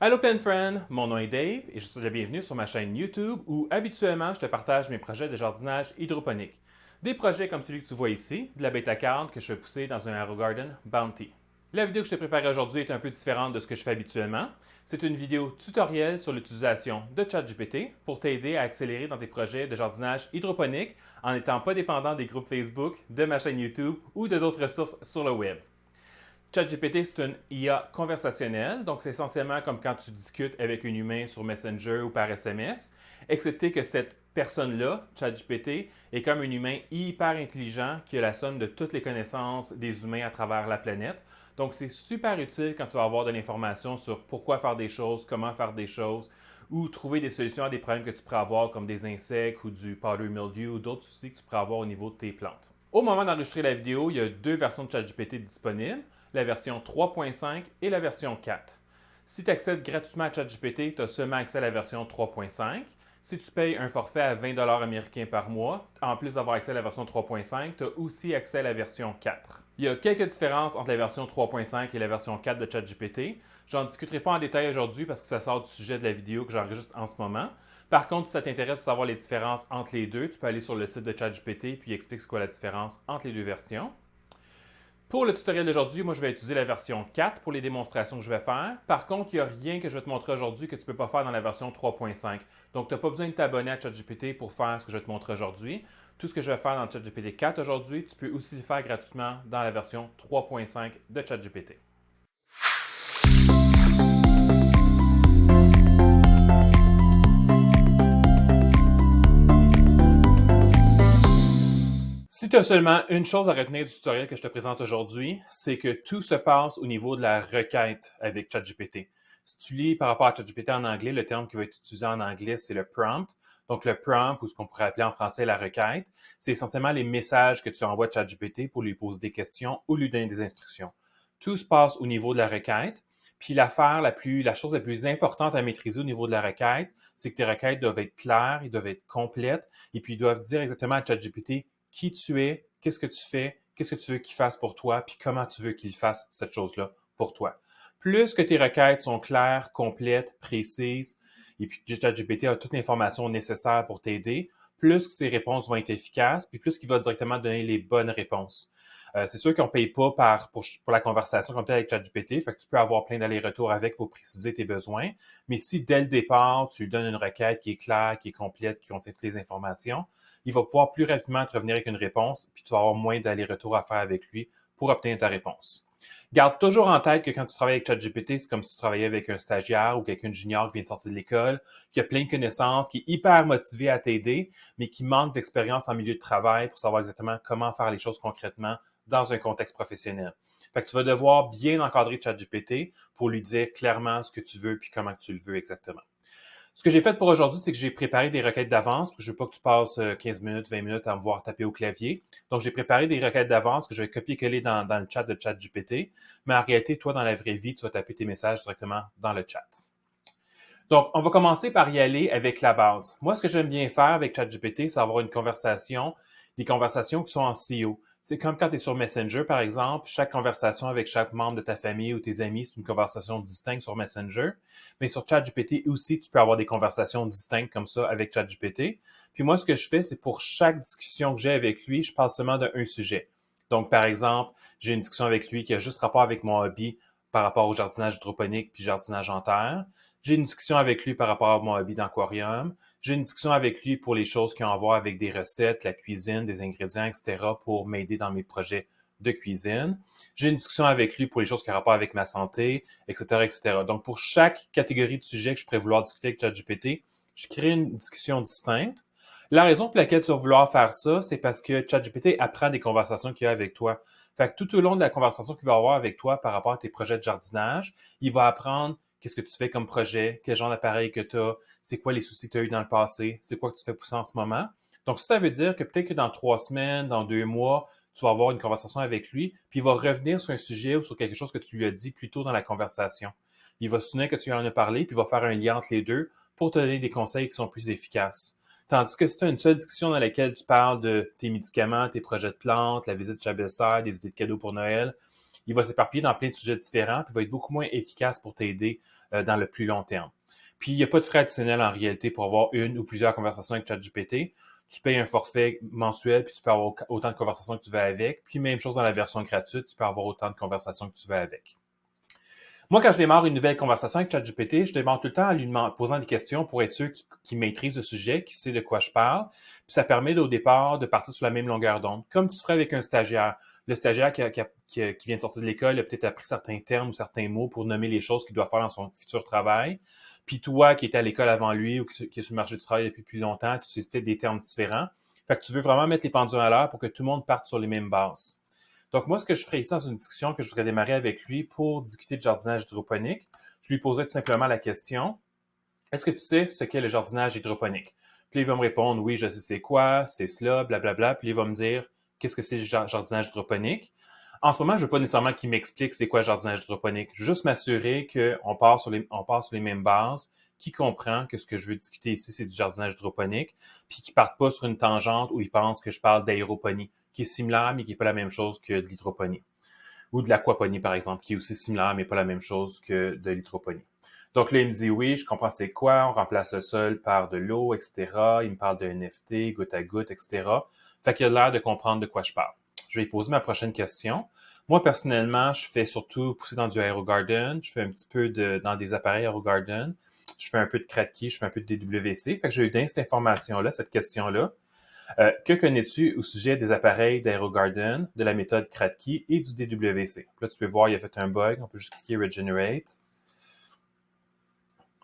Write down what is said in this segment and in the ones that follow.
Allô plein friend, mon nom est Dave et je suis la bienvenue sur ma chaîne YouTube où habituellement je te partage mes projets de jardinage hydroponique. Des projets comme celui que tu vois ici, de la bêta carne que je fais pousser dans un AeroGarden Bounty. La vidéo que je t'ai préparée aujourd'hui est un peu différente de ce que je fais habituellement. C'est une vidéo tutoriel sur l'utilisation de ChatGPT pour t'aider à accélérer dans tes projets de jardinage hydroponique en n'étant pas dépendant des groupes Facebook, de ma chaîne YouTube ou de d'autres ressources sur le web. ChatGPT, c'est une IA conversationnelle, donc c'est essentiellement comme quand tu discutes avec un humain sur Messenger ou par SMS, excepté que cette personne-là, ChatGPT, est comme un humain hyper intelligent qui a la somme de toutes les connaissances des humains à travers la planète. Donc c'est super utile quand tu vas avoir de l'information sur pourquoi faire des choses, comment faire des choses, ou trouver des solutions à des problèmes que tu pourrais avoir comme des insectes ou du powdery mildew ou d'autres soucis que tu pourrais avoir au niveau de tes plantes. Au moment d'enregistrer la vidéo, il y a deux versions de ChatGPT disponibles, la version 3.5 et la version 4. Si tu accèdes gratuitement à ChatGPT, tu as seulement accès à la version 3.5. Si tu payes un forfait à 20 américains par mois, en plus d'avoir accès à la version 3.5, tu as aussi accès à la version 4. Il y a quelques différences entre la version 3.5 et la version 4 de ChatGPT. Je n'en discuterai pas en détail aujourd'hui parce que ça sort du sujet de la vidéo que j'enregistre en ce moment. Par contre, si ça t'intéresse de savoir les différences entre les deux, tu peux aller sur le site de ChatGPT puis il explique c'est quoi la différence entre les deux versions. Pour le tutoriel d'aujourd'hui, moi je vais utiliser la version 4 pour les démonstrations que je vais faire. Par contre, il n'y a rien que je vais te montrer aujourd'hui que tu ne peux pas faire dans la version 3.5. Donc, tu n'as pas besoin de t'abonner à ChatGPT pour faire ce que je vais te montrer aujourd'hui. Tout ce que je vais faire dans ChatGPT 4 aujourd'hui, tu peux aussi le faire gratuitement dans la version 3.5 de ChatGPT. Si tu as seulement une chose à retenir du tutoriel que je te présente aujourd'hui, c'est que tout se passe au niveau de la requête avec ChatGPT. Si tu lis par rapport à ChatGPT en anglais, le terme qui va être utilisé en anglais, c'est le prompt. Donc, le prompt, ou ce qu'on pourrait appeler en français la requête, c'est essentiellement les messages que tu envoies à ChatGPT pour lui poser des questions ou lui donner des instructions. Tout se passe au niveau de la requête. Puis la chose la plus importante à maîtriser au niveau de la requête, c'est que tes requêtes doivent être claires, ils doivent être complètes, et puis ils doivent dire exactement à ChatGPT qui tu es, qu'est-ce que tu fais, qu'est-ce que tu veux qu'il fasse pour toi, puis comment tu veux qu'il fasse cette chose-là pour toi. Plus que tes requêtes sont claires, complètes, précises, et puis ChatGPT a toute l'information nécessaire pour t'aider, plus que ses réponses vont être efficaces, puis plus qu'il va directement donner les bonnes réponses. C'est sûr qu'on ne paye pas pour la conversation comme telle avec ChatGPT, fait que tu peux avoir plein d'allers-retours avec pour préciser tes besoins. Mais si dès le départ, tu lui donnes une requête qui est claire, qui est complète, qui contient toutes les informations, il va pouvoir plus rapidement te revenir avec une réponse, puis tu vas avoir moins d'allers-retours à faire avec lui pour obtenir ta réponse. Garde toujours en tête que quand tu travailles avec ChatGPT, c'est comme si tu travaillais avec un stagiaire ou quelqu'un de junior qui vient de sortir de l'école, qui a plein de connaissances, qui est hyper motivé à t'aider, mais qui manque d'expérience en milieu de travail pour savoir exactement comment faire les choses concrètement dans un contexte professionnel. Fait que tu vas devoir bien encadrer ChatGPT pour lui dire clairement ce que tu veux puis comment tu le veux exactement. Ce que j'ai fait pour aujourd'hui, c'est que j'ai préparé des requêtes d'avance, parce que je veux pas que tu passes 15 minutes, 20 minutes à me voir taper au clavier. Donc, j'ai préparé des requêtes d'avance que je vais copier-coller dans le chat de ChatGPT. Mais en réalité, toi, dans la vraie vie, tu vas taper tes messages directement dans le chat. Donc, on va commencer par y aller avec la base. Moi, ce que j'aime bien faire avec ChatGPT, c'est avoir une conversation, des conversations qui sont en CEO. C'est comme quand tu es sur Messenger, par exemple, chaque conversation avec chaque membre de ta famille ou tes amis, c'est une conversation distincte sur Messenger. Mais sur ChatGPT aussi, tu peux avoir des conversations distinctes comme ça avec ChatGPT. Puis moi, ce que je fais, c'est pour chaque discussion que j'ai avec lui, je parle seulement d'un sujet. Donc, par exemple, j'ai une discussion avec lui qui a juste rapport avec mon hobby par rapport au jardinage hydroponique puis jardinage en terre. J'ai une discussion avec lui par rapport à mon hobby d'aquarium. J'ai une discussion avec lui pour les choses qui ont à voir avec des recettes, la cuisine, des ingrédients, etc. pour m'aider dans mes projets de cuisine. J'ai une discussion avec lui pour les choses qui ont à rapport avec ma santé, etc., etc. Donc, pour chaque catégorie de sujet que je pourrais vouloir discuter avec ChatGPT, je crée une discussion distincte. La raison pour laquelle tu vas vouloir faire ça, c'est parce que ChatGPT apprend des conversations qu'il a avec toi. Fait que tout au long de la conversation qu'il va avoir avec toi par rapport à tes projets de jardinage, il va apprendre qu'est-ce que tu fais comme projet, quel genre d'appareil que tu as, c'est quoi les soucis que tu as eu dans le passé, c'est quoi que tu fais pousser en ce moment. Donc, ça veut dire que peut-être que dans 3 semaines, dans 2 mois, tu vas avoir une conversation avec lui, puis il va revenir sur un sujet ou sur quelque chose que tu lui as dit plus tôt dans la conversation. Il va se souvenir que tu lui en as parlé, puis il va faire un lien entre les deux pour te donner des conseils qui sont plus efficaces. Tandis que si tu as une seule discussion dans laquelle tu parles de tes médicaments, tes projets de plantes, la visite chez la belle-sœur, des idées de cadeaux pour Noël, il va s'éparpiller dans plein de sujets différents, puis il va être beaucoup moins efficace pour t'aider dans le plus long terme. Puis, il n'y a pas de frais additionnels en réalité pour avoir une ou plusieurs conversations avec ChatGPT. Tu payes un forfait mensuel, puis tu peux avoir autant de conversations que tu veux avec. Puis, même chose dans la version gratuite, tu peux avoir autant de conversations que tu veux avec. Moi, quand je démarre une nouvelle conversation avec ChatGPT, je démarre tout le temps en lui posant des questions pour être sûr qu'il maîtrise le sujet, qu'il sait de quoi je parle. Puis ça permet au départ de partir sur la même longueur d'onde, comme tu ferais avec un stagiaire. Le stagiaire qui vient de sortir de l'école a peut-être appris certains termes ou certains mots pour nommer les choses qu'il doit faire dans son futur travail. Puis toi, qui étais à l'école avant lui ou qui est sur le marché du travail depuis plus longtemps, tu utilises peut-être des termes différents. Fait que tu veux vraiment mettre les pendules à l'heure pour que tout le monde parte sur les mêmes bases. Donc, moi, ce que je ferais ici dans une discussion que je voudrais démarrer avec lui pour discuter de jardinage hydroponique, je lui poserais tout simplement la question, est-ce que tu sais ce qu'est le jardinage hydroponique? Puis il va me répondre, oui, je sais c'est quoi, c'est cela, blablabla. Puis il va me dire, qu'est-ce que c'est le jardinage hydroponique? En ce moment, je ne veux pas nécessairement qu'il m'explique c'est quoi le jardinage hydroponique. Je veux juste m'assurer qu'on part sur les mêmes bases, qu'il comprend que ce que je veux discuter ici, c'est du jardinage hydroponique, puis qu'il ne parte pas sur une tangente où il pense que je parle d'aéroponie, qui est similaire, mais qui n'est pas la même chose que de l'hydroponie. Ou de l'aquaponie, par exemple, qui est aussi similaire, mais pas la même chose que de l'hydroponie. Donc là, il me dit, oui, je comprends c'est quoi, on remplace le sol par de l'eau, etc. Il me parle de NFT, goutte à goutte, etc. Fait qu'il a l'air de comprendre de quoi je parle. Je vais lui poser ma prochaine question. Moi, personnellement, je fais surtout pousser dans du AeroGarden. Je fais un petit peu dans des appareils AeroGarden. Je fais un peu de Kratky, je fais un peu de DWC. Fait que j'ai eu cette information-là, cette question-là. Que connais-tu au sujet des appareils d'AeroGarden, de la méthode Kratky et du DWC? Là, tu peux voir, il a fait un bug. On peut juste cliquer Regenerate.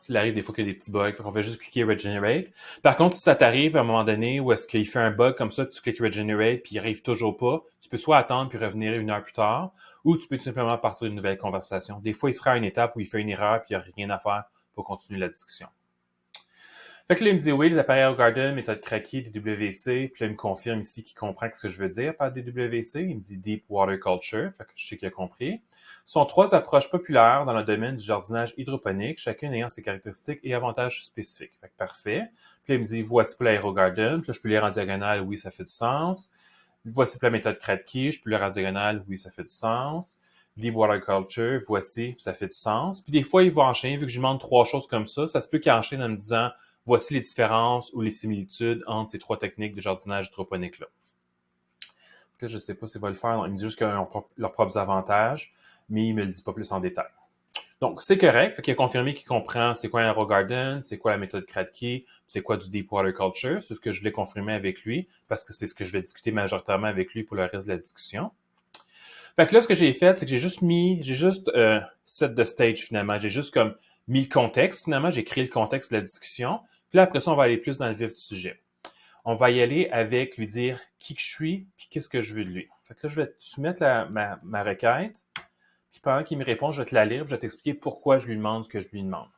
S'il arrive des fois qu'il y a des petits bugs, on va juste cliquer Regenerate. Par contre, si ça t'arrive à un moment donné où est-ce qu'il fait un bug comme ça, que tu cliques Regenerate puis il arrive toujours pas, tu peux soit attendre puis revenir une heure plus tard, ou tu peux tout simplement partir une nouvelle conversation. Des fois, il sera à une étape où il fait une erreur puis il n'y a rien à faire pour continuer la discussion. Fait que là, il me dit oui, les appareils AeroGarden, méthode Kratky, DWC. Puis là, il me confirme ici qu'il comprend ce que je veux dire par DWC. Il me dit Deep Water Culture. Fait que je sais qu'il a compris. Ce sont 3 approches populaires dans le domaine du jardinage hydroponique, chacune ayant ses caractéristiques et avantages spécifiques. Fait que parfait. Puis là, il me dit voici pour l'AeroGarden. Puis là, je peux lire en diagonale, oui, ça fait du sens. Voici pour la méthode Kratky. Je peux lire en diagonale, oui, ça fait du sens. Deep Water Culture, voici, ça fait du sens. Puis des fois, il va enchaîner, vu que je lui demande 3 choses comme ça se peut qu'il enchaîne en me disant voici les différences ou les similitudes entre ces 3 techniques de jardinage hydroponique-là. Là, je ne sais pas s'il va le faire. Il me dit juste qu'ils ont leurs propres avantages, mais il ne me le dit pas plus en détail. Donc, c'est correct. Fait qu'il a confirmé qu'il comprend c'est quoi un AeroGarden, c'est quoi la méthode Kratky, c'est quoi du Deep Water Culture. C'est ce que je voulais confirmer avec lui, parce que c'est ce que je vais discuter majoritairement avec lui pour le reste de la discussion. Fait que là, ce que j'ai fait, c'est que j'ai juste set the stage finalement. J'ai juste comme mis le contexte finalement. J'ai créé le contexte de la discussion. Puis là, après ça, on va aller plus dans le vif du sujet. On va y aller avec lui dire qui que je suis puis qu'est-ce que je veux de lui. Fait que là, je vais te soumettre ma requête. Puis pendant qu'il me répond, je vais te la lire. Je vais t'expliquer pourquoi je lui demande ce que je lui demande.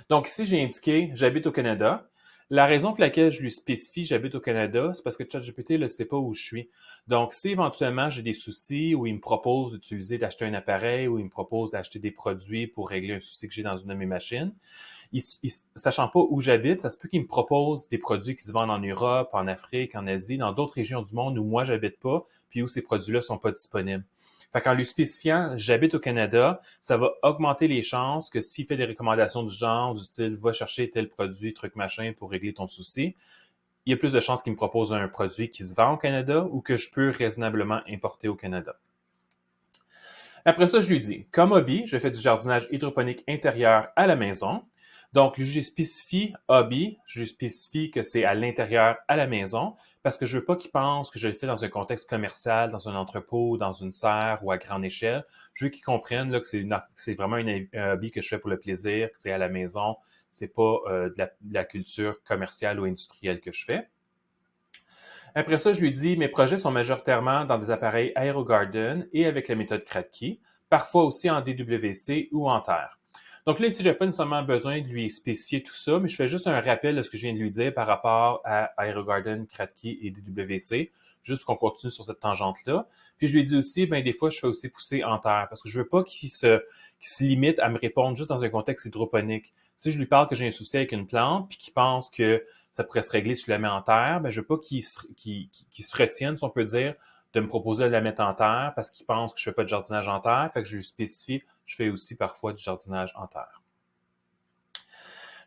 Donc ici, j'ai indiqué j'habite au Canada. La raison pour laquelle je lui spécifie j'habite au Canada, c'est parce que ChatGPT ne sait pas où je suis. Donc, si éventuellement j'ai des soucis ou il me propose d'acheter un appareil ou il me propose d'acheter des produits pour régler un souci que j'ai dans une de mes machines, sachant pas où j'habite, ça se peut qu'il me propose des produits qui se vendent en Europe, en Afrique, en Asie, dans d'autres régions du monde où moi j'habite pas, puis où ces produits-là sont pas disponibles. Fait qu'en lui spécifiant j'habite au Canada, ça va augmenter les chances que s'il fait des recommandations du genre, du style va chercher tel produit, truc machin pour régler ton souci, il y a plus de chances qu'il me propose un produit qui se vend au Canada ou que je peux raisonnablement importer au Canada. Après ça, je lui dis, comme hobby, je fais du jardinage hydroponique intérieur à la maison. Donc, je spécifie hobby, je spécifie que c'est à l'intérieur, à la maison, parce que je veux pas qu'il pense que je le fais dans un contexte commercial, dans un entrepôt, dans une serre ou à grande échelle. Je veux qu'il comprenne là, que c'est vraiment un hobby que je fais pour le plaisir, que c'est à la maison, c'est pas de la culture commerciale ou industrielle que je fais. Après ça, je lui dis, mes projets sont majoritairement dans des appareils AeroGarden et avec la méthode Kratky, parfois aussi en DWC ou en terre. Donc là, ici, je n'ai pas nécessairement besoin de lui spécifier tout ça, mais je fais juste un rappel de ce que je viens de lui dire par rapport à AeroGarden, Kratky et DWC, juste pour qu'on continue sur cette tangente-là. Puis je lui dis aussi, des fois, je fais aussi pousser en terre, parce que je veux pas qu'il se limite à me répondre juste dans un contexte hydroponique. Si je lui parle que j'ai un souci avec une plante, puis qu'il pense que ça pourrait se régler si je la mets en terre, je veux pas qu'il se retienne, si on peut dire, de me proposer de la mettre en terre parce qu'il pense que je fais pas de jardinage en terre. Fait que je lui spécifie, je fais aussi parfois du jardinage en terre.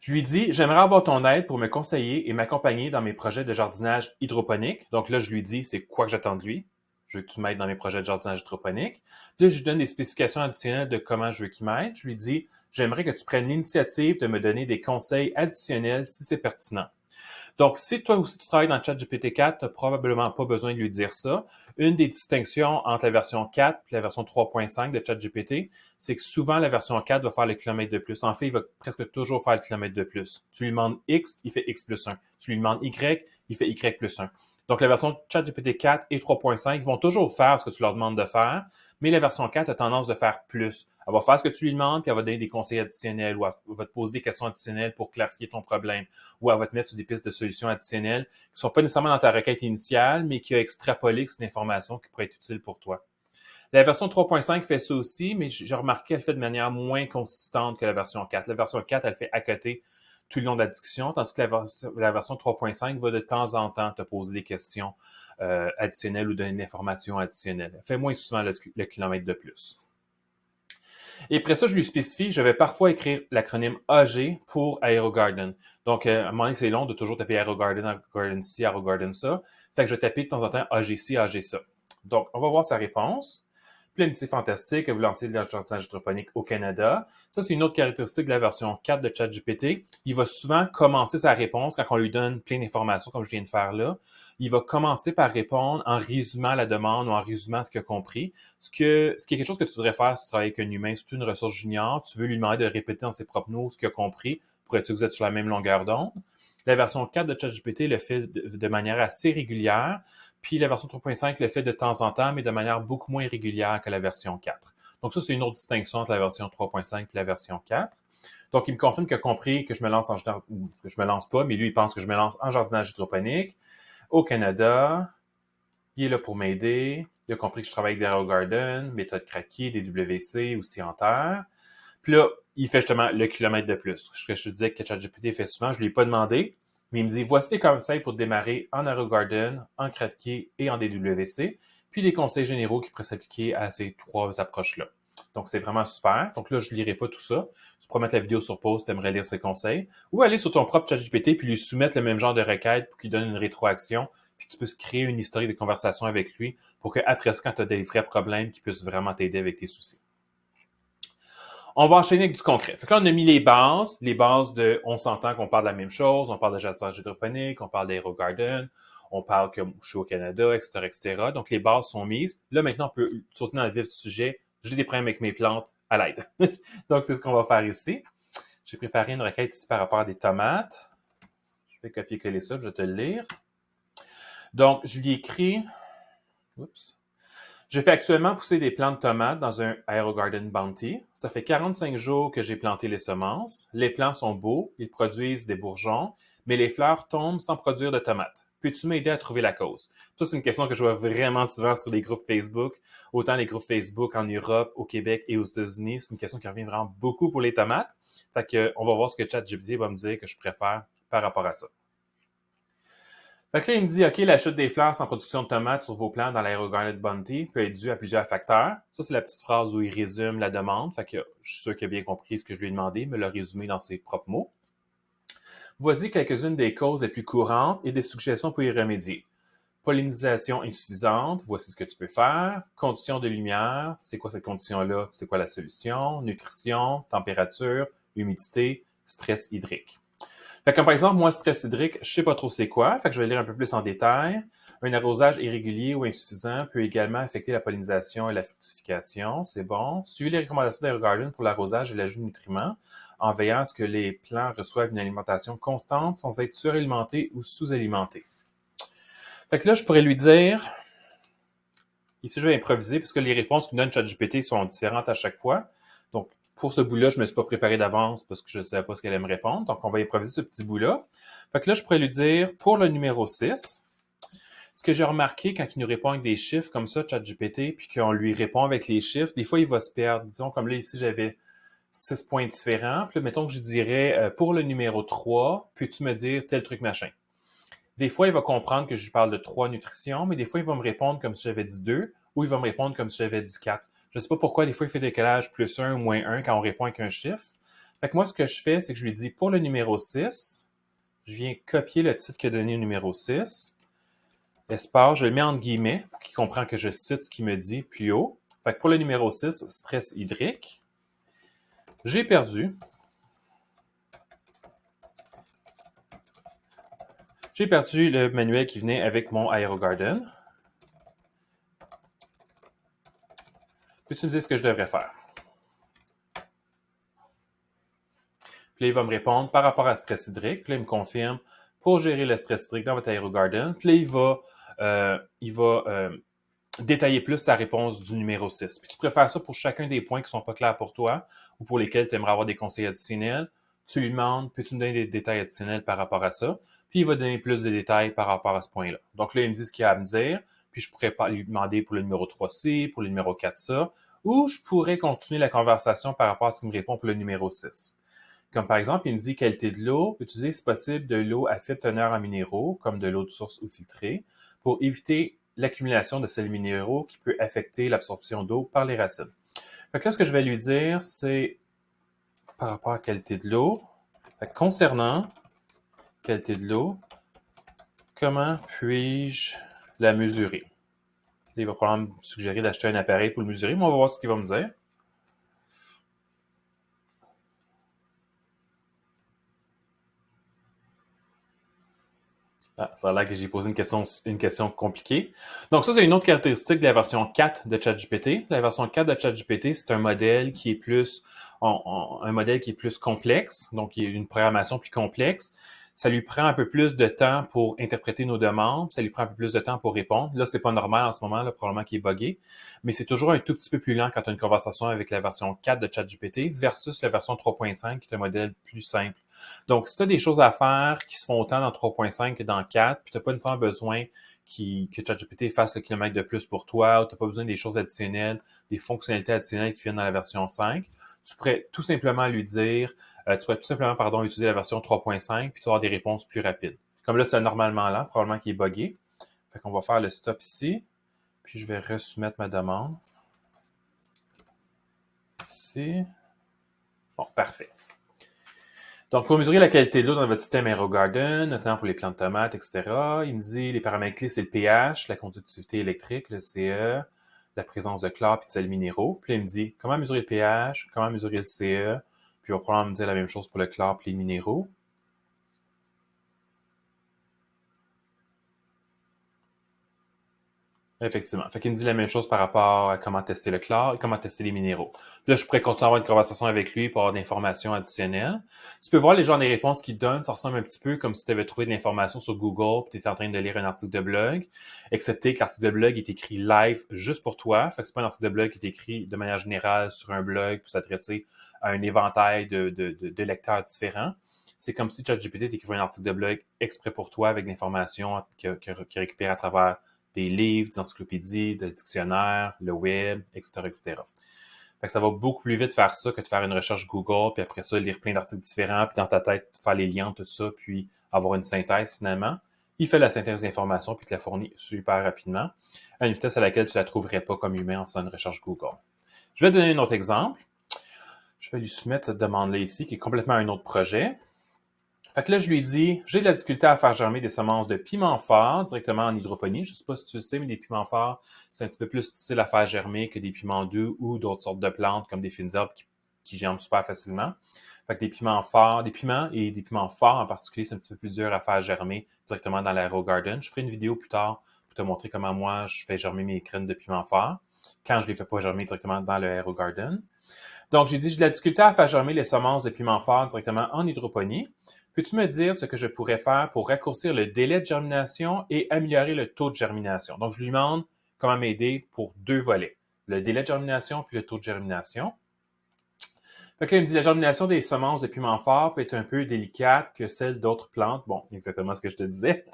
Je lui dis, j'aimerais avoir ton aide pour me conseiller et m'accompagner dans mes projets de jardinage hydroponique. Donc là, je lui dis, c'est quoi que j'attends de lui. Je veux que tu m'aides dans mes projets de jardinage hydroponique. Puis là, je lui donne des spécifications additionnelles de comment je veux qu'il m'aide. Je lui dis, j'aimerais que tu prennes l'initiative de me donner des conseils additionnels si c'est pertinent. Donc, si toi aussi tu travailles dans ChatGPT 4, tu n'as probablement pas besoin de lui dire ça. Une des distinctions entre la version 4 et la version 3.5 de ChatGPT, c'est que souvent la version 4 va faire le kilomètre de plus. En fait, il va presque toujours faire le kilomètre de plus. Tu lui demandes X, il fait X plus 1. Tu lui demandes Y, il fait Y plus 1. Donc, la version ChatGPT 4 et 3.5 vont toujours faire ce que tu leur demandes de faire, mais la version 4 a tendance de faire plus. Elle va faire ce que tu lui demandes, puis elle va donner des conseils additionnels ou elle va te poser des questions additionnelles pour clarifier ton problème ou elle va te mettre sur des pistes de solutions additionnelles qui ne sont pas nécessairement dans ta requête initiale, mais qui a extrapolé cette information qui pourrait être utile pour toi. La version 3.5 fait ça aussi, mais j'ai remarqué qu'elle fait de manière moins consistante que la version 4. La version 4, elle fait à côté tout le long de la discussion, tandis que la version 3.5 va de temps en temps te poser des questions additionnelles ou donner une information additionnelle. Elle fait moins souvent le kilomètre de plus. Et après ça, je lui spécifie, je vais parfois écrire l'acronyme AG pour AeroGarden. Donc, à un moment donné, c'est long de toujours taper AeroGarden, AeroGarden ci, AeroGarden ça. Fait que je vais taper de temps en temps AG ci, AG ça. Donc, on va voir sa réponse. Puis là, c'est fantastique, vous lancez de jardinage hydroponique au Canada. Ça, c'est une autre caractéristique de la version 4 de ChatGPT. Il va souvent commencer sa réponse quand on lui donne plein d'informations, comme je viens de faire là. Il va commencer par répondre en résumant la demande ou en résumant ce qu'il a compris. Ce qui est quelque chose que tu devrais faire si tu travailles avec un humain, surtout une ressource junior. Tu veux lui demander de répéter dans ses propres mots ce qu'il a compris pour être sûr que vous êtes sur la même longueur d'onde. La version 4 de ChatGPT le fait de manière assez régulière. Puis la version 3.5 le fait de temps en temps, mais de manière beaucoup moins régulière que la version 4. Donc ça, c'est une autre distinction entre la version 3.5 et la version 4. Donc, il me confirme qu'il a compris que je me lance en jardinage, ou que je me lance pas, mais lui, il pense que je me lance en jardinage hydroponique au Canada. Il est là pour m'aider. Il a compris que je travaille avec des AeroGarden, méthode Kraki, DWC, aussi en terre. Puis là, il fait justement le kilomètre de plus. Ce que je te disais que ChatGPT fait souvent, je ne lui ai pas demandé, mais il me dit, voici des conseils pour démarrer en AeroGarden, en Kratky et en DWC, puis des conseils généraux qui pourraient s'appliquer à ces trois approches-là. Donc, c'est vraiment super. Donc là, je ne lirai pas tout ça. Tu pourras mettre la vidéo sur pause si tu aimerais lire ces conseils. Ou aller sur ton propre ChatGPT puis lui soumettre le même genre de requête pour qu'il donne une rétroaction, puis que tu puisses créer une historique de conversation avec lui pour qu'après ça, quand tu as des vrais problèmes, qu'il puisse vraiment t'aider avec tes soucis. On va enchaîner avec du concret. Fait que là, on a mis les bases de, on s'entend qu'on parle de la même chose, on parle de jardinage hydroponique, on parle d'AeroGarden, on parle que je suis au Canada, etc., etc. Donc, les bases sont mises. Là, maintenant, on peut sauter dans le vif du sujet. J'ai des problèmes avec mes plantes, à l'aide. Donc, c'est ce qu'on va faire ici. J'ai préparé une requête ici par rapport à des tomates. Je vais copier-coller ça, je vais te le lire. Donc, je lui ai écrit... Oups. Je fais actuellement pousser des plants de tomates dans un AeroGarden Bounty. Ça fait 45 jours que j'ai planté les semences. Les plants sont beaux, ils produisent des bourgeons, mais les fleurs tombent sans produire de tomates. Peux-tu m'aider à trouver la cause? Ça, c'est une question que je vois vraiment souvent sur les groupes Facebook. Autant les groupes Facebook en Europe, au Québec et aux États-Unis. C'est une question qui revient vraiment beaucoup pour les tomates. Fait que, on va voir ce que ChatGPT va me dire que je préfère par rapport à ça. Fait que là, il me dit, OK, la chute des fleurs sans production de tomates sur vos plants dans l'AeroGarden Bounty peut être due à plusieurs facteurs. Ça, c'est la petite phrase où il résume la demande. Fait que je suis sûr qu'il a bien compris ce que je lui ai demandé, me l'a résumé dans ses propres mots. Voici quelques-unes des causes les plus courantes et des suggestions pour y remédier. Pollinisation insuffisante, voici ce que tu peux faire. Conditions de lumière, c'est quoi cette condition-là? C'est quoi la solution? Nutrition, température, humidité, stress hydrique. Fait que, comme par exemple, moi, stress hydrique, je sais pas trop c'est quoi, fait que je vais lire un peu plus en détail. Un arrosage irrégulier ou insuffisant peut également affecter la pollinisation et la fructification, c'est bon. Suivez les recommandations d'AeroGarden pour l'arrosage et l'ajout de nutriments, en veillant à ce que les plants reçoivent une alimentation constante sans être suralimentés ou sous-alimentés. Fait que là, je pourrais lui dire, ici je vais improviser, parce que les réponses que donne ChatGPT sont différentes à chaque fois. Donc, pour ce bout-là, je ne me suis pas préparé d'avance parce que je ne savais pas ce qu'elle allait me répondre. Donc, on va improviser ce petit bout-là. Fait que là, je pourrais lui dire, pour le numéro 6, ce que j'ai remarqué quand il nous répond avec des chiffres comme ça, ChatGPT, puis qu'on lui répond avec les chiffres, des fois, il va se perdre. Disons, comme là, ici, j'avais 6 points différents. Puis là, mettons que je dirais, pour le numéro 3, peux-tu me dire tel truc machin? Des fois, il va comprendre que je lui parle de 3 nutritions, mais des fois, il va me répondre comme si j'avais dit 2 ou il va me répondre comme si j'avais dit 4. Je ne sais pas pourquoi, des fois, il fait décalage plus 1 ou moins 1 quand on répond avec un chiffre. Fait que moi, ce que je fais, c'est que je lui dis pour le numéro 6, je viens copier le titre qu'il a donné au numéro 6, espace, je le mets entre guillemets pour qu'il comprenne que je cite ce qu'il me dit plus haut. Fait que pour le numéro 6, stress hydrique, j'ai perdu. J'ai perdu le manuel qui venait avec mon AeroGarden. Peux-tu me dire ce que je devrais faire? Puis là, il va me répondre par rapport à stress hydrique. Puis là, il me confirme pour gérer le stress hydrique dans votre AeroGarden. Puis là, il va détailler plus sa réponse du numéro 6. Puis tu préfères ça pour chacun des points qui ne sont pas clairs pour toi ou pour lesquels tu aimerais avoir des conseils additionnels. Tu lui demandes, peux-tu me donner des détails additionnels par rapport à ça? Puis il va donner plus de détails par rapport à ce point-là. Donc là, il me dit ce qu'il a à me dire, puis je pourrais pas lui demander pour le numéro 3 ci, pour le numéro 4 ça, ou je pourrais continuer la conversation par rapport à ce qu'il me répond pour le numéro 6. Comme par exemple, il me dit qualité de l'eau, utiliser si possible de l'eau à faible teneur en minéraux, comme de l'eau de source ou filtrée, pour éviter l'accumulation de sels minéraux qui peut affecter l'absorption d'eau par les racines. Fait que là, ce que je vais lui dire, c'est par rapport à la qualité de l'eau. Concernant qualité de l'eau, comment puis-je la mesurer? Il va probablement me suggérer d'acheter un appareil pour le mesurer, mais on va voir ce qu'il va me dire. Ah, ça a l'air que j'ai posé une question compliquée. Donc ça, c'est une autre caractéristique de la version 4 de ChatGPT. La version 4 de ChatGPT, c'est un modèle qui est plus un modèle qui est plus complexe, donc il y a une programmation plus complexe. Ça lui prend un peu plus de temps pour interpréter nos demandes, ça lui prend un peu plus de temps pour répondre. Là, c'est pas normal en ce moment, là, probablement qu'il est buggé, mais c'est toujours un tout petit peu plus lent quand tu as une conversation avec la version 4 de ChatGPT versus la version 3.5 qui est un modèle plus simple. Donc, si tu as des choses à faire qui se font autant dans 3.5 que dans 4, puis tu n'as pas nécessairement besoin que ChatGPT fasse le kilomètre de plus pour toi, ou tu n'as pas besoin des choses additionnelles, des fonctionnalités additionnelles qui viennent dans la version 5, tu pourrais tout simplement lui dire, tu pourrais tout simplement, utiliser la version 3.5, puis tu vas avoir des réponses plus rapides. Comme là, c'est normalement là, probablement qu'il est buggé. Fait qu'on va faire le stop ici, puis je vais resoumettre ma demande. Ici. Bon, parfait. Donc, pour mesurer la qualité de l'eau dans votre système AeroGarden, notamment pour les plantes de tomates, etc., il me dit les paramètres clés, c'est le pH, la conductivité électrique, le CE, la présence de chlore et de sels minéraux. Puis là, il me dit comment mesurer le pH, comment mesurer le CE, puis il va probablement me dire la même chose pour le chlore et les minéraux. Effectivement. Fait qu'il me dit la même chose par rapport à comment tester le chlore et comment tester les minéraux. Puis là, je pourrais continuer à avoir une conversation avec lui pour avoir d'informations additionnelles. Tu peux voir les genres des réponses qu'il donne. Ça ressemble un petit peu comme si tu avais trouvé de l'information sur Google et tu étais en train de lire un article de blog, excepté que l'article de blog est écrit live juste pour toi. Fait que c'est pas un article de blog qui est écrit de manière générale sur un blog pour s'adresser à un éventail de lecteurs différents. C'est comme si ChatGPT t'écrivait un article de blog exprès pour toi avec l'information qu'il récupère à travers des livres, des encyclopédies, des dictionnaires, le web, etc., etc. Fait que ça va beaucoup plus vite faire ça que de faire une recherche Google, puis après ça, lire plein d'articles différents, puis dans ta tête, faire les liens, tout ça, puis avoir une synthèse finalement. Il fait la synthèse d'informations, puis te la fournit super rapidement, à une vitesse à laquelle tu ne la trouverais pas comme humain en faisant une recherche Google. Je vais te donner un autre exemple. Je vais lui soumettre cette demande-là ici, qui est complètement un autre projet. Fait que là, je lui ai dit, j'ai de la difficulté à faire germer des semences de piment fort directement en hydroponie. Je ne sais pas si tu le sais, mais des piments forts, c'est un petit peu plus difficile à faire germer que des piments doux ou d'autres sortes de plantes comme des fines herbes qui germent super facilement. Fait que des piments forts, des piments et des piments forts en particulier, c'est un petit peu plus dur à faire germer directement dans l'AeroGarden. Je ferai une vidéo plus tard pour te montrer comment moi je fais germer mes graines de piments forts quand je les fais pas germer directement dans le AeroGarden. Donc, j'ai dit, j'ai de la difficulté à faire germer les semences de piment fort directement en hydroponie. Peux-tu me dire ce que je pourrais faire pour raccourcir le délai de germination et améliorer le taux de germination? Donc, je lui demande comment m'aider pour 2 volets. Le délai de germination puis le taux de germination. Fait que là, il me dit, la germination des semences de piment fort peut être un peu délicate que celle d'autres plantes. Bon, exactement ce que je te disais.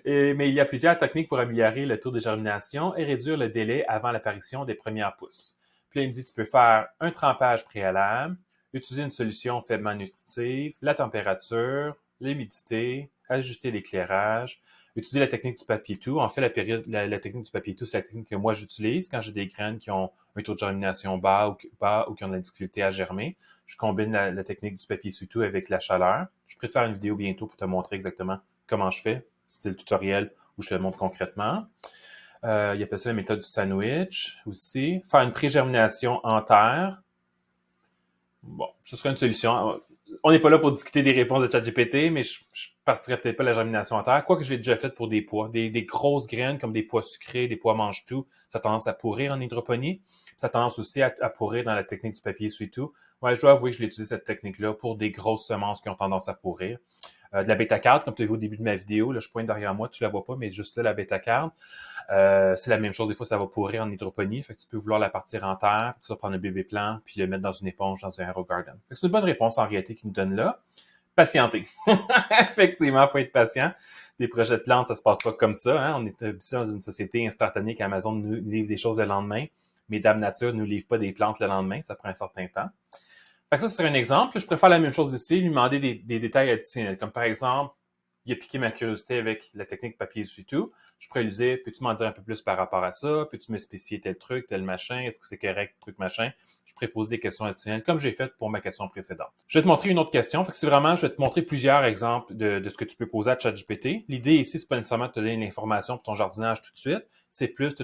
Mais il y a plusieurs techniques pour améliorer le taux de germination et réduire le délai avant l'apparition des premières pousses. Puis là, il me dit, tu peux faire un trempage préalable, utiliser une solution faiblement nutritive, la température, l'humidité, ajuster l'éclairage, utiliser la technique du papier tout. En fait, la technique du papier tout, c'est la technique que moi j'utilise quand j'ai des graines qui ont un taux de germination bas ou qui ont de la difficulté à germer. Je combine la technique du papier tout avec la chaleur. Je pourrais te faire une vidéo bientôt pour te montrer exactement comment je fais, style tutoriel, où je te le montre concrètement. Il appelle ça la méthode du sandwich aussi. Faire une pré-germination en terre. Bon, ce serait une solution. On n'est pas là pour discuter des réponses de ChatGPT, mais je partirais peut-être pas de la germination en terre. Quoique je l'ai déjà fait pour des pois. Des grosses graines comme des pois sucrés, des pois mange-tout, ça a tendance à pourrir en hydroponie. Ça a tendance aussi à pourrir dans la technique du papier essuie-tout. Ouais, je dois avouer que je l'ai utilisé cette technique-là pour des grosses semences qui ont tendance à pourrir. De la bêta-carde, comme tu as vu au début de ma vidéo, là, je pointe derrière moi, tu la vois pas, mais juste là, la bêta-carde. C'est la même chose, des fois, ça va pourrir en hydroponie. Fait que tu peux vouloir la partir en terre, puis tu vas prendre un bébé plant, puis le mettre dans une éponge, dans un AeroGarden. Fait que c'est une bonne réponse en réalité qu'il nous donne là. Patienter. Effectivement, il faut être patient. Les projets de plantes, ça se passe pas comme ça. Hein? On est dans une société instantanée qu'Amazon nous livre des choses le lendemain, mais Dame Nature ne nous livre pas des plantes le lendemain. Ça prend un certain temps. Fait que ça, c'est un exemple. Je préfère la même chose ici, lui demander des détails additionnels. Comme par exemple, il a piqué ma curiosité avec la technique papier essuie-tout. Je pourrais lui dire, peux-tu m'en dire un peu plus par rapport à ça? Peux-tu me spécifier tel truc, tel machin? Est-ce que c'est correct, truc machin? Je pourrais poser des questions additionnelles, comme j'ai fait pour ma question précédente. Je vais te montrer une autre question. Fait que c'est vraiment, je vais te montrer plusieurs exemples de ce que tu peux poser à ChatGPT. L'idée ici, c'est pas nécessairement de te donner l'information pour ton jardinage tout de suite. C'est plus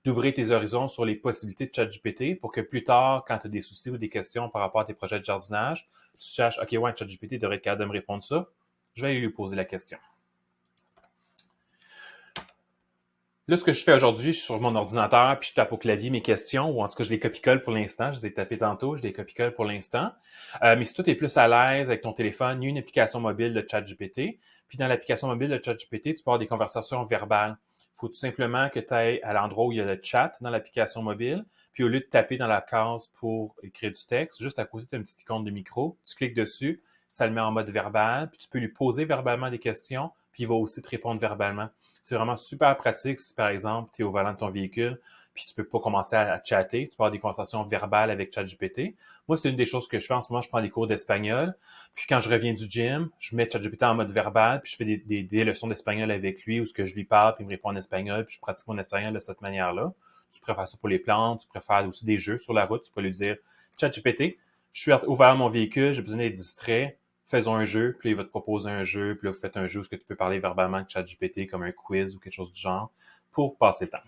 d'ouvrir tes horizons sur les possibilités de ChatGPT pour que plus tard, quand tu as des soucis ou des questions par rapport à tes projets de jardinage, tu saches, OK, ouais, ChatGPT devrait être capable de me répondre ça. Je vais aller lui poser la question. Là, ce que je fais aujourd'hui, je suis sur mon ordinateur, puis je tape au clavier mes questions, ou en tout cas, je les copie-colle pour l'instant. Je les ai tapées tantôt, je les copie-colle pour l'instant. Mais si toi, tu es plus à l'aise avec ton téléphone, il y a une application mobile de ChatGPT. Puis dans l'application mobile de ChatGPT, tu peux avoir des conversations verbales. Il faut tout simplement que tu ailles à l'endroit où il y a le chat dans l'application mobile. Puis au lieu de taper dans la case pour écrire du texte, juste à côté, tu as une petite icône de micro. Tu cliques dessus, ça le met en mode verbal, puis tu peux lui poser verbalement des questions, puis il va aussi te répondre verbalement. C'est vraiment super pratique si, par exemple, tu es au volant de ton véhicule, puis tu peux pas commencer à chatter, tu peux avoir des conversations verbales avec ChatGPT. Moi, c'est une des choses que je fais en ce moment, je prends des cours d'espagnol, puis quand je reviens du gym, je mets ChatGPT en mode verbal, puis je fais des leçons d'espagnol avec lui, où ce que je lui parle, puis il me répond en espagnol, puis je pratique mon espagnol de cette manière-là. Tu pourrais faire ça pour les plantes, tu pourrais faire aussi des jeux sur la route, tu peux lui dire « ChatGPT, je suis ouvert à mon véhicule, j'ai besoin d'être distrait, faisons un jeu, puis là, il va te proposer un jeu, puis là, vous faites un jeu où tu peux parler verbalement de ChatGPT comme un quiz ou quelque chose du genre pour passer le temps. »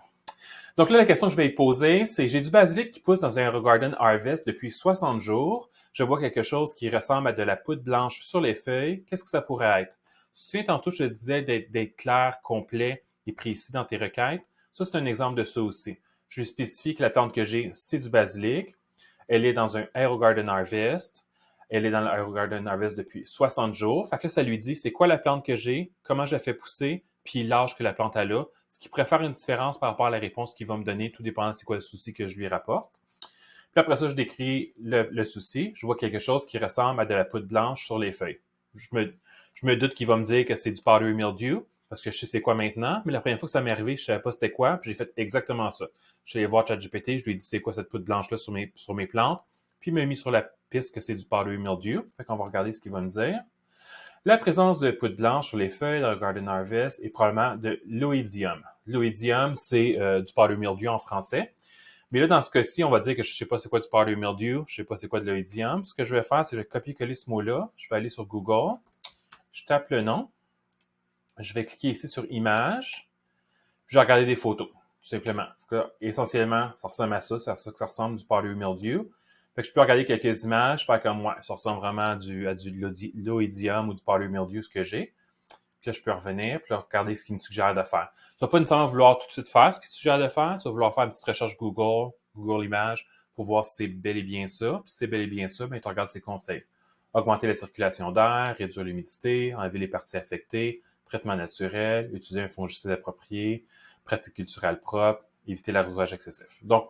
Donc là, la question que je vais y poser, c'est j'ai du basilic qui pousse dans un AeroGarden Harvest depuis 60 jours. Je vois quelque chose qui ressemble à de la poudre blanche sur les feuilles. Qu'est-ce que ça pourrait être? Tu te souviens, tantôt, je te disais d'être clair, complet et précis dans tes requêtes. Ça, c'est un exemple de ça aussi. Je lui spécifie que la plante que j'ai, c'est du basilic. Elle est dans un AeroGarden Harvest. Elle est dans l'AeroGarden Harvest depuis 60 jours. Fait que là, ça lui dit c'est quoi la plante que j'ai, comment je la fais pousser, puis l'âge que la plante a là, ce qui pourrait faire une différence par rapport à la réponse qu'il va me donner, tout dépendant de c'est quoi le souci que je lui rapporte. Puis après ça, je décris le souci. Je vois quelque chose qui ressemble à de la poudre blanche sur les feuilles. Je me doute qu'il va me dire que c'est du powdery mildew, parce que je sais c'est quoi maintenant, mais la première fois que ça m'est arrivé, je savais pas c'était quoi, puis j'ai fait exactement ça. Je suis allé voir ChatGPT, je lui ai dit c'est quoi cette poudre blanche-là sur mes plantes, puis il m'a mis sur la piste que c'est du powdery mildew. Fait qu'on va regarder ce qu'il va me dire. La présence de poudre blanche sur les feuilles de Garden Harvest est probablement de l'oïdium. L'oïdium, c'est du powdery mildew en français. Mais là, dans ce cas-ci, on va dire que je ne sais pas c'est quoi du powdery mildew, je ne sais pas c'est quoi de l'oïdium. Ce que je vais faire, c'est que je vais copier-coller ce mot-là. Je vais aller sur Google, je tape le nom, je vais cliquer ici sur Images, puis je vais regarder des photos, tout simplement. Là, essentiellement, ça ressemble à ça, c'est à ça que ça ressemble du powdery mildew. Fait que je peux regarder quelques images, faire comme moi, ça ressemble vraiment à du l'oïdium ou du powdery mildew, ce que j'ai. Puis là, je peux revenir, puis là, regarder ce qu'il me suggère de faire. Tu vas pas nécessairement vouloir tout de suite faire ce qu'il te suggère de faire. Tu vas vouloir faire une petite recherche Google Images, pour voir si c'est bel et bien ça. Puis si c'est bel et bien ça, bien, tu regardes ses conseils. Augmenter la circulation d'air, réduire l'humidité, enlever les parties affectées, traitement naturel, utiliser un fongicide approprié, pratique culturelle propre, éviter l'arrosage excessif. Donc,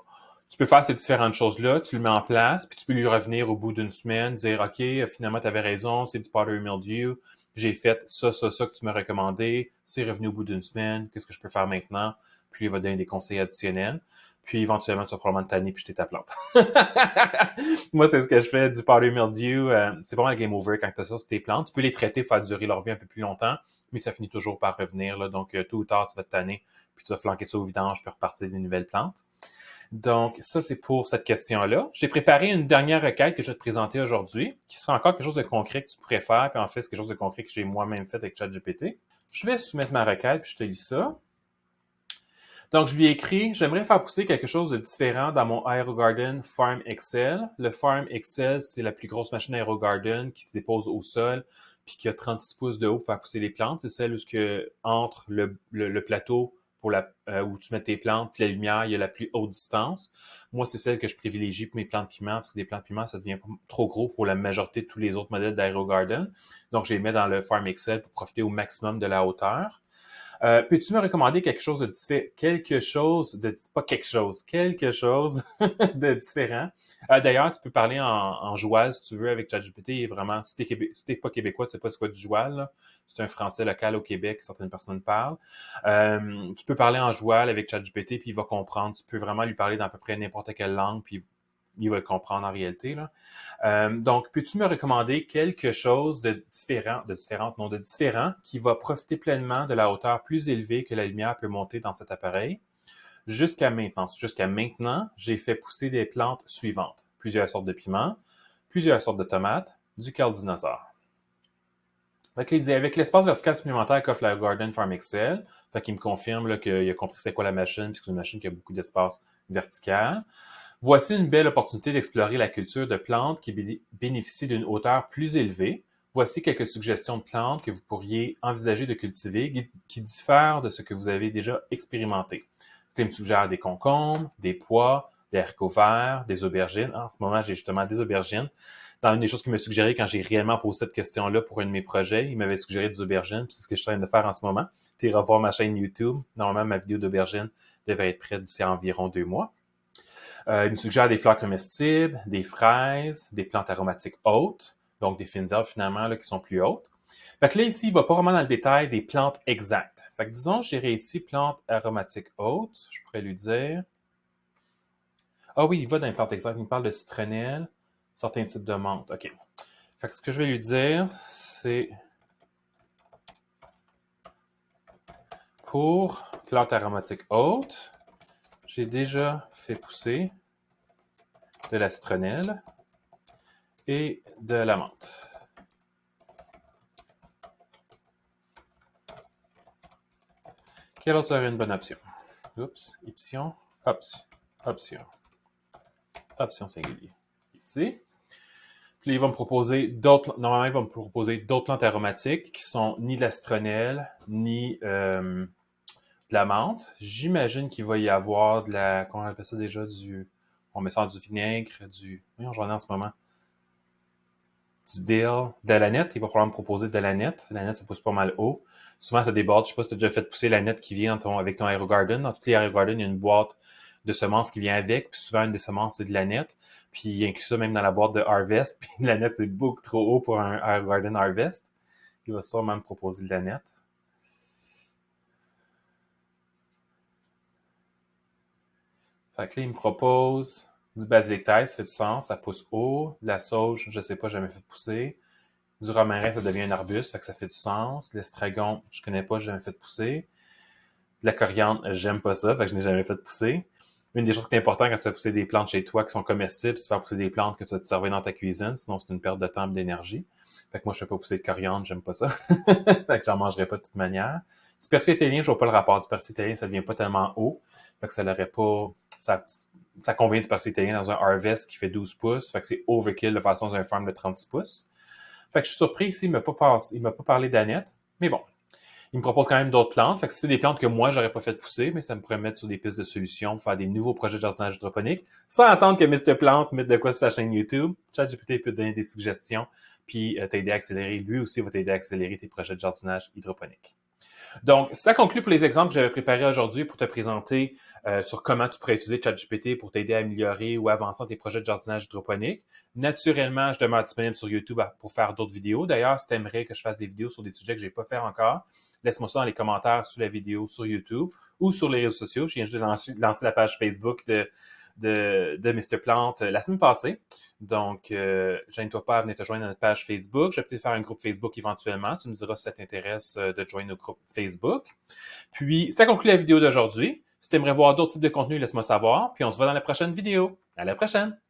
tu peux faire ces différentes choses-là, tu le mets en place, puis tu peux lui revenir au bout d'une semaine, dire « OK, finalement, tu avais raison, c'est du powdery mildew, j'ai fait ça que tu m'as recommandé, c'est revenu au bout d'une semaine, qu'est-ce que je peux faire maintenant? » Puis il va donner des conseils additionnels. puis éventuellement, tu vas probablement te tanner puis jeter ta plante. Moi, c'est ce que je fais du powdery mildew. C'est pas mal game over quand tu as ça sur tes plantes. Tu peux les traiter, faire durer leur vie un peu plus longtemps, mais ça finit toujours par revenir. Là. Donc, tôt ou tard, tu vas te tanner, puis tu vas flanquer ça au vidange, puis repartir des nouvelles plantes. Donc, ça, c'est pour cette question-là. J'ai préparé une dernière requête que je vais te présenter aujourd'hui, qui sera encore quelque chose de concret que tu pourrais faire, puis en fait, c'est quelque chose de concret que j'ai moi-même fait avec ChatGPT. Je vais soumettre ma requête, puis je te lis ça. Donc, je lui ai écrit, j'aimerais faire pousser quelque chose de différent dans mon AeroGarden Farm Excel. Le Farm Excel, c'est la plus grosse machine AeroGarden qui se dépose au sol, puis qui a 36 pouces de haut pour faire pousser les plantes. C'est celle où, entre le plateau pour où tu mets tes plantes, puis la lumière, il y a la plus haute distance. Moi, c'est celle que je privilégie pour mes plantes piments, parce que les plantes piments, ça devient trop gros pour la majorité de tous les autres modèles d'AeroGarden. Donc, je les mets dans le Farm Excel pour profiter au maximum de la hauteur. Peux-tu me recommander quelque chose de différent? Quelque chose de différent. D'ailleurs, tu peux parler en joual si tu veux avec ChatGPT. Il est vraiment, si t'es pas québécois, tu sais pas c'est quoi du joual, là. C'est un français local au Québec que certaines personnes parlent. Tu peux parler en joual avec ChatGPT, puis il va comprendre. Tu peux vraiment lui parler dans à peu près n'importe quelle langue, puis il va le comprendre en réalité, là. Donc, peux-tu me recommander quelque chose de différent qui va profiter pleinement de la hauteur plus élevée que la lumière peut monter dans cet appareil? Jusqu'à maintenant, j'ai fait pousser des plantes suivantes. Plusieurs sortes de piments, plusieurs sortes de tomates, du cardinosaure. Avec l'espace vertical supplémentaire qu'offre la Garden Farm Excel, qu'il me confirme là, qu'il a compris c'est quoi la machine, puisque c'est une machine qui a beaucoup d'espace vertical. Voici une belle opportunité d'explorer la culture de plantes qui bénéficient d'une hauteur plus élevée. Voici quelques suggestions de plantes que vous pourriez envisager de cultiver qui diffèrent de ce que vous avez déjà expérimenté. Il me suggère des concombres, des pois, des haricots verts, des aubergines. En ce moment, j'ai justement des aubergines. Dans une des choses qu'il m'a suggéré quand j'ai réellement posé cette question-là pour un de mes projets, il m'avait suggéré des aubergines, puis c'est ce que je suis en train de faire en ce moment. Tu iras voir ma chaîne YouTube. Normalement, ma vidéo d'aubergine devrait être prête d'ici environ 2 mois. Il me suggère des fleurs comestibles, des fraises, des plantes aromatiques hautes, donc des fines herbes finalement là, qui sont plus hautes. Fait que là, ici, il va pas vraiment dans le détail des plantes exactes. Fait que disons, j'irai ici plantes aromatiques hautes. Je pourrais lui dire... Ah oui, il va dans les plantes exactes. Il me parle de citronnelle, certains types de menthe. OK. Fait que ce que je vais lui dire, c'est... Pour plantes aromatiques hautes, j'ai déjà fait pousser de la citronnelle et de la menthe. Quelle autre serait une bonne option? Oups, option singulier. Ici. Puis il va me proposer normalement, il va me proposer d'autres plantes aromatiques qui sont ni de la citronnelle, ni de la menthe. J'imagine qu'il va y avoir comment on appelle ça déjà, on met ça du vinaigre, oui, j'en ai en ce moment. Du dill, de l'aneth. Il va probablement me proposer de l'aneth. L'aneth, ça pousse pas mal haut. Souvent, ça déborde. Je sais pas si tu as déjà fait pousser l'aneth qui vient avec ton AeroGarden. Dans tous les AeroGarden, il y a une boîte de semences qui vient avec. Puis souvent, une des semences, c'est de l'aneth. Puis il inclut ça même dans la boîte de Harvest. Puis l'aneth, c'est beaucoup trop haut pour un AeroGarden Harvest. Il va sûrement me proposer de l'aneth. Fait que là, il me propose du basilic thaï, ça fait du sens, ça pousse haut. De la sauge, je sais pas, j'ai jamais fait pousser. Du romarin, ça devient un arbuste, fait que ça fait du sens. L'estragon, je connais pas, j'ai jamais fait pousser. De la coriandre, j'aime pas ça, fait que je n'ai jamais fait pousser. Une des choses qui est importante quand tu fais pousser des plantes chez toi qui sont comestibles, c'est de faire pousser des plantes que tu vas te servir dans ta cuisine, sinon c'est une perte de temps et d'énergie. Fait que moi, je fais pas pousser de coriandre, j'aime pas ça. Fait que j'en mangerai pas de toute manière. Du persil italien, je vois pas le rapport. Du persil italien, ça devient pas tellement haut. Fait que ça l'aurait pas... Ça convient du persil italien dans un Harvest qui fait 12 pouces. Fait que c'est overkill de façon dans un farm de 36 pouces. Fait que je suis surpris ici, il m'a pas parlé d'aneth. Mais bon, il me propose quand même d'autres plantes. Fait que c'est des plantes que moi, j'aurais pas fait pousser, mais ça me pourrait mettre sur des pistes de solutions pour faire des nouveaux projets de jardinage hydroponique, sans attendre que Mr. Plante mette de quoi sur sa chaîne YouTube. ChatGPT peut te donner des suggestions, puis t'aider à accélérer. Lui aussi va t'aider à accélérer tes projets de jardinage hydroponique. Donc, ça conclut pour les exemples que j'avais préparés aujourd'hui pour te présenter sur comment tu pourrais utiliser ChatGPT pour t'aider à améliorer ou avancer tes projets de jardinage hydroponique. Naturellement, je demeure disponible sur YouTube pour faire d'autres vidéos. D'ailleurs, si tu aimerais que je fasse des vidéos sur des sujets que je n'ai pas fait encore, laisse-moi ça dans les commentaires sous la vidéo sur YouTube ou sur les réseaux sociaux. Je viens juste de lancer la page Facebook de Mr. Plante la semaine passée. Donc, gêne-toi pas à venir te joindre à notre page Facebook. Je vais peut-être faire un groupe Facebook éventuellement. Tu me diras si ça t'intéresse de joindre au groupe Facebook. Puis, ça conclut la vidéo d'aujourd'hui. Si tu aimerais voir d'autres types de contenus, laisse-moi savoir. Puis, on se voit dans la prochaine vidéo. À la prochaine!